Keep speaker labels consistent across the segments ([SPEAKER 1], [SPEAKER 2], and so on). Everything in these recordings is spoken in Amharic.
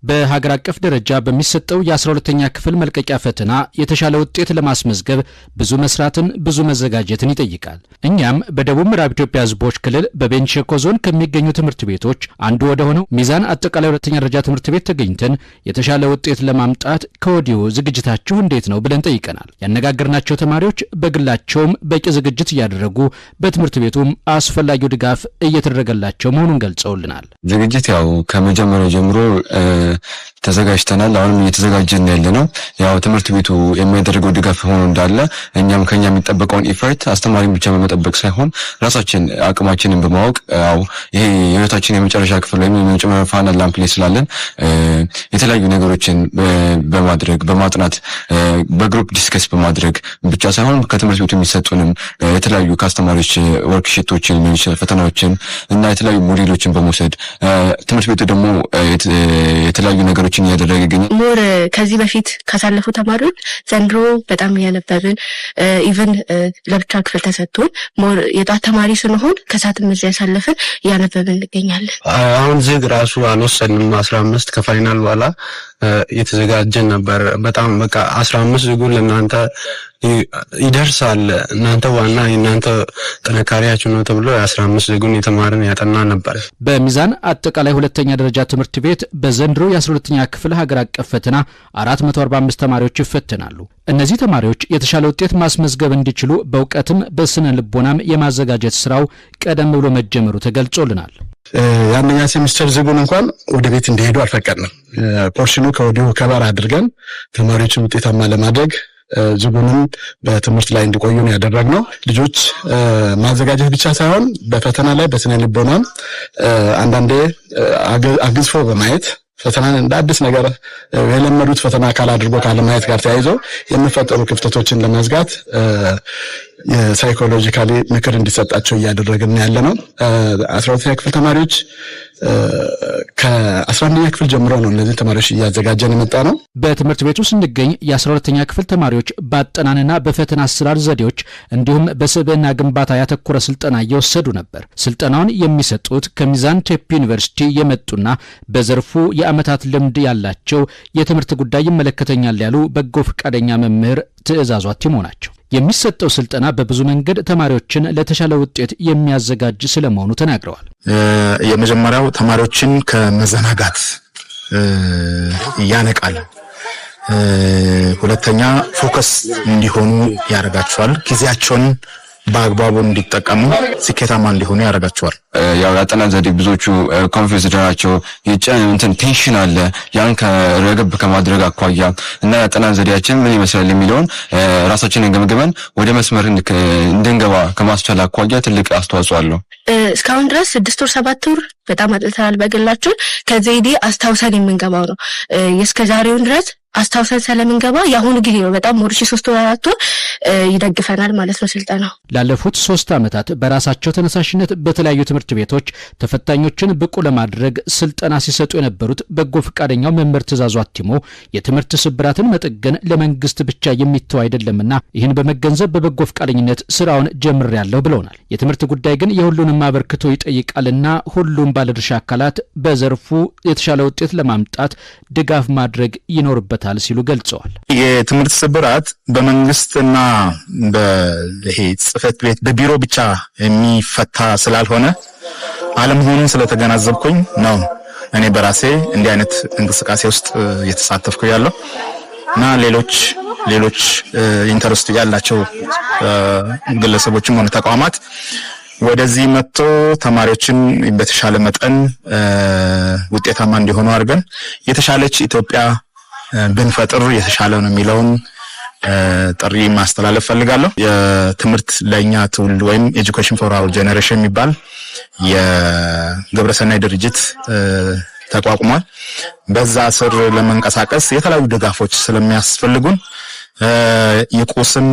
[SPEAKER 1] በሀገር አቀፍ ደረጃ በሚሰጠው የ12ኛ ክፍል መልቀቂያ ፈተና የተሻለ ውጤት ለማስመዝገብ ብዙ መስራትን ብዙ መዘጋጀትን ይጠይቃል። እኛም በደቡብ ምዕራብ ኢትዮጵያ ሕዝቦች ክልል በቤንች ሸኮ ዞን ከሚገኙ ትምህርት ቤቶች አንዱ ወደ ሆነው ሚዛን አጠቃላይ ሁለተኛ ደረጃ ትምህርት ቤት ተገኝተን የተሻለ ውጤት ለማምጣት ከወዲሁ ዝግጅታችሁ እንዴት ነው ብለን ጠይቀናል። ያነጋገርናቸው ተማሪዎች በግላቸውም በቂ ዝግጅት እያደረጉ በትምህርት ቤቱም አስፈላጊው ድጋፍ እየተደረገላቸው መሆኑን ገልጸውልናል።
[SPEAKER 2] ዝግጅት ያው ከመጀመሪያው ጀምሮ ተዘጋጅተናል። አሁንም እየተዘጋጀን ያለነው ያው ትምህርት ቤቱ የሚያደርገው ድጋፍ ሆኖ እንዳለ እኛም ከኛ የሚጠበቀውን ኢፈርት አስተማሪን ብቻ በመጠበቅ ሳይሆን ራሳችን አቅማችንን በማወቅ ያው ይሄ የህይወታችን የመጨረሻ ክፍል ወይም የመጨረሻ ፋይናል ላምፕ ላይ ስላለን የተለያዩ ነገሮችን በማድረግ በማጥናት በግሩፕ ዲስከስ በማድረግ ብቻ ሳይሆን ከትምህርት ቤቱ የሚሰጡንም የተለያዩ ካስተማሪዎች ወርክሺቶችን ፈተናዎችን እና የተለያዩ ሞዴሎችን በመውሰድ ትምህርት ቤቱ ደግሞ የተለያዩ ነገሮችን ያደረገ ይገኛል።
[SPEAKER 3] ሞር ከዚህ በፊት ካሳለፉ ተማሪዎች ዘንድሮ በጣም ያነበብን ኢቭን ለብቻ ክፍል ተሰጥቶን ሞር የጧት ተማሪ ስንሆን ከሰዓትም እዚህ ያሳለፍን ያነበብን እንገኛለን።
[SPEAKER 4] አሁን ዝግ ራሱ አልወሰንም 15 ከፋይናል በኋላ የተዘጋጀን ነበር። በጣም በቃ 15 ዝጉን ለእናንተ ይደርሳል፣ እናንተ ዋና የእናንተ ጥንካሬያችሁ ነው ተብሎ 15 ዝጉን የተማርን ያጠና ነበር።
[SPEAKER 1] በሚዛን አጠቃላይ ሁለተኛ ደረጃ ትምህርት ቤት በዘንድሮ የ12ኛ ክፍል ሀገር አቀፍ ፈተና 445 ተማሪዎች ይፈተናሉ። እነዚህ ተማሪዎች የተሻለ ውጤት ማስመዝገብ እንዲችሉ በእውቀትም በስነ ልቦናም የማዘጋጀት ስራው ቀደም ብሎ መጀመሩ ተገልጾልናል።
[SPEAKER 5] ያንኛ ሴሚስተር ዝጉን እንኳን ወደ ቤት እንዲሄዱ አልፈቀድንም። ፖርሽኑ ከወዲሁ ከበር አድርገን ተማሪዎችን ውጤታማ ለማድረግ ዝጉንም በትምህርት ላይ እንዲቆዩ ነው ያደረግነው። ልጆች ማዘጋጀት ብቻ ሳይሆን በፈተና ላይ በስነ ልቦናም አንዳንዴ አግዝፎ በማየት ፈተናን እንደ አዲስ ነገር የለመዱት ፈተና አካል አድርጎ ካለማየት ጋር ተያይዞ የሚፈጠሩ ክፍተቶችን ለመዝጋት የሳይኮሎጂካሊ ምክር እንዲሰጣቸው እያደረግን ያለነው። 12ኛ ክፍል ተማሪዎች ከ11ኛ ክፍል ጀምሮ ነው እነዚህ ተማሪዎች እያዘጋጀን የመጣ ነው።
[SPEAKER 1] በትምህርት ቤቱ ስንገኝ የ12ኛ ክፍል ተማሪዎች በአጠናንና በፈተና አሰራር ዘዴዎች እንዲሁም በስብዕና ግንባታ ያተኮረ ስልጠና እየወሰዱ ነበር። ስልጠናውን የሚሰጡት ከሚዛን ቴፒ ዩኒቨርሲቲ የመጡና በዘርፉ የዓመታት ልምድ ያላቸው የትምህርት ጉዳይ ይመለከተኛል ያሉ በጎ ፈቃደኛ መምህር ትዕዛዙ አቲሞ ናቸው። የሚሰጠው ስልጠና በብዙ መንገድ ተማሪዎችን ለተሻለ ውጤት የሚያዘጋጅ ስለመሆኑ ተናግረዋል።
[SPEAKER 6] የመጀመሪያው ተማሪዎችን ከመዘናጋት ያነቃል። ሁለተኛ ፎከስ እንዲሆኑ ያደርጋቸዋል። ጊዜያቸውን በአግባቡ እንዲጠቀሙ ስኬታማ እንዲሆኑ ያደርጋቸዋል።
[SPEAKER 2] ያው ያጠናን ዘዴ ብዙዎቹ ኮንፊውዝድ ናቸው። ቴንሽን አለ። ያን ከረገብ ከማድረግ አኳያ እና ያጠናን ዘዴያችን ምን ይመስላል የሚለውን ራሳችንን ገምግመን ወደ መስመር እንድንገባ ከማስቻል አኳያ ትልቅ አስተዋጽኦ አለው።
[SPEAKER 3] እስካሁን ድረስ 6 ወር 7 ወር በጣም አጥልተናል በግላችን። ከዚህ አስታውሰን የምንገባው ነው። እስከዛሬውን ድረስ አስታውሰን ስለምንገባ የአሁኑ ጊዜ ነው በጣም ሞርሺ 3 ወር 4 ወር ይደግፈናል ማለት ነው ስልጠናው።
[SPEAKER 1] ላለፉት 3 ዓመታት በራሳቸው ተነሳሽነት በተለያዩ ትምህርት ቤቶች ተፈታኞችን ብቁ ለማድረግ ስልጠና ሲሰጡ የነበሩት በጎ ፈቃደኛው መምህር ትዕዛዙ አቲሞ የትምህርት ስብራትን መጠገን ለመንግስት ብቻ የሚተው አይደለምና ይህን በመገንዘብ በበጎ ፈቃደኝነት ስራውን ጀምሬያለሁ ብለውናል። የትምህርት ጉዳይ ግን የሁሉንም አበርክቶ ይጠይቃልና ሁሉም ባለድርሻ አካላት በዘርፉ የተሻለ ውጤት ለማምጣት ድጋፍ ማድረግ ይኖርበታል ሲሉ ገልጸዋል።
[SPEAKER 6] የትምህርት ስብራት በመንግስትና በይሄ ጽፈት ቤት በቢሮ ብቻ የሚፈታ ስላልሆነ አለመሆኑን ስለተገናዘብኩኝ ነው እኔ በራሴ እንዲህ አይነት እንቅስቃሴ ውስጥ እየተሳተፍኩ ያለው እና ሌሎች ኢንተረስት ያላቸው ግለሰቦችም ሆነ ተቋማት ወደዚህ መጥቶ ተማሪዎችን በተሻለ መጠን ውጤታማ እንዲሆኑ አድርገን የተሻለች ኢትዮጵያ ብንፈጥር የተሻለ ነው የሚለውን ጥሪ ማስተላለፍ ፈልጋለሁ። የትምህርት ለኛ ትውልድ ወይም ኤጁኬሽን ፎር አወር ጄኔሬሽን የሚባል የግብረሰናይ ድርጅት ተቋቁሟል። በዛ ስር ለመንቀሳቀስ የተለያዩ ድጋፎች ስለሚያስፈልጉን የቁስም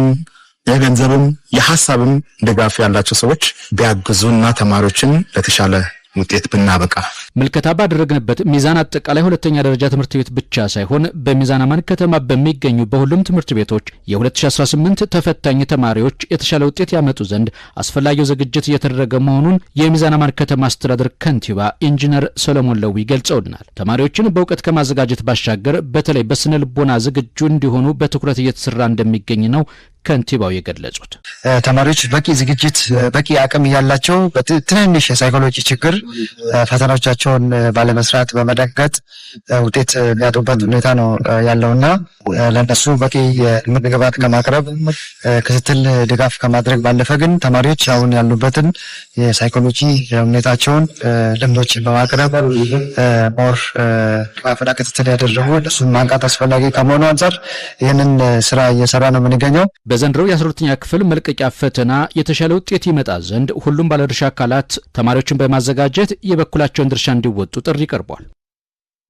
[SPEAKER 6] የገንዘብም የሐሳብም ድጋፍ ያላቸው ሰዎች ቢያግዙና ተማሪዎችን ለተሻለ ውጤት ብናበቃ
[SPEAKER 1] ምልከታ ባደረግንበት ሚዛን አጠቃላይ ሁለተኛ ደረጃ ትምህርት ቤት ብቻ ሳይሆን በሚዛን አማን ከተማ በሚገኙ በሁሉም ትምህርት ቤቶች የ2018 ተፈታኝ ተማሪዎች የተሻለ ውጤት ያመጡ ዘንድ አስፈላጊው ዝግጅት እየተደረገ መሆኑን የሚዛን አማን ከተማ አስተዳደር ከንቲባ ኢንጂነር ሰለሞን ለዊ ገልጸውልናል። ተማሪዎችን በእውቀት ከማዘጋጀት ባሻገር በተለይ በስነ ልቦና ዝግጁ እንዲሆኑ በትኩረት እየተሰራ እንደሚገኝ ነው ከንቲባው የገለጹት።
[SPEAKER 7] ተማሪዎች በቂ ዝግጅት በቂ አቅም ያላቸው በትንንሽ የሳይኮሎጂ ችግር ፈተናዎቻቸውን ባለመስራት በመደንገጥ ውጤት የሚያጡበት ሁኔታ ነው ያለውና ለነሱ በቂ የትምህርት ግብዓት ከማቅረብ ክትትል ድጋፍ ከማድረግ ባለፈ ግን ተማሪዎች አሁን ያሉበትን የሳይኮሎጂ ሁኔታቸውን ልምዶች በማቅረብ ሞር ድጋፍና ክትትል ያደረጉ እነሱን ማንቃት አስፈላጊ ከመሆኑ አንጻር ይህንን ስራ እየሰራ ነው የምንገኘው።
[SPEAKER 1] በዘንድሮው የ12ኛ ክፍል መልቀቂያ ፈተና የተሻለ ውጤት ይመጣ ዘንድ ሁሉም ባለድርሻ አካላት ተማሪዎችን በማዘጋጀት የበኩላቸውን ድርሻ እንዲወጡ ጥሪ ቀርቧል።